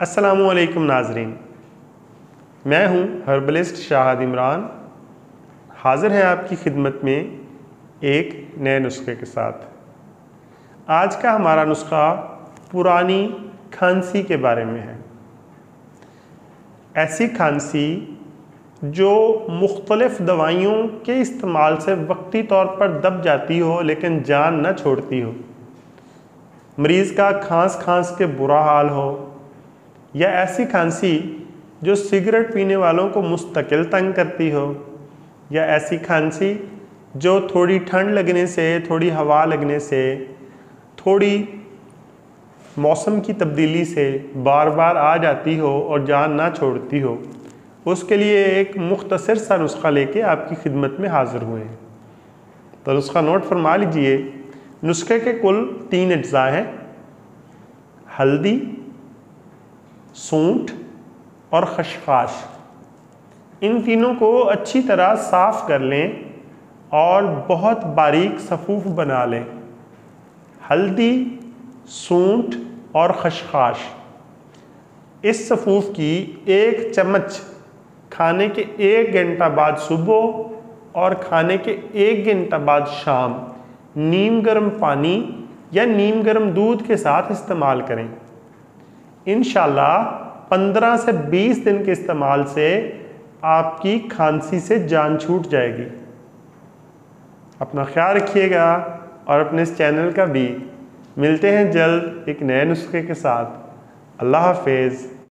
अस्सलामुअलैकुम नाजरीन, मैं हूं हर्बलिस्ट शाहिद इमरान। हाज़िर हैं आपकी खिदमत में एक नए नुस्खे के साथ। आज का हमारा नुस्खा पुरानी खांसी के बारे में है। ऐसी खांसी जो मुख्तलिफ दवाइयों के इस्तेमाल से वक्ती तौर पर दब जाती हो लेकिन जान न छोड़ती हो। मरीज़ का खांस के बुरा हाल हो, या ऐसी खांसी जो सिगरेट पीने वालों को मुस्तकिल तंग करती हो, या ऐसी खांसी जो थोड़ी ठंड लगने से, थोड़ी हवा लगने से, थोड़ी मौसम की तब्दीली से बार बार आ जाती हो और जान ना छोड़ती हो। उसके लिए एक मुख्तसर सा नुस्खा लेके आपकी खिदमत में हाज़िर हुए हैं। तो नुस्खा नोट फरमा लीजिए। नुस्खे के कुल 3 अज्जा हैं: हल्दी, सूंठ और खसखस। इन तीनों को अच्छी तरह साफ़ कर लें और बहुत बारीक सफ़ूफ बना लें। हल्दी, सूंठ और खसखस, इस सफ़ूफ की 1 चम्मच खाने के 1 घंटा बाद सुबह और खाने के 1 घंटा बाद शाम नीम गर्म पानी या नीम गर्म दूध के साथ इस्तेमाल करें। इंशाल्लाह 15 से 20 दिन के इस्तेमाल से आपकी खांसी से जान छूट जाएगी। अपना ख्याल रखिएगा और अपने इस चैनल का भी। मिलते हैं जल्द एक नए नुस्खे के साथ। अल्लाह हाफ़िज़।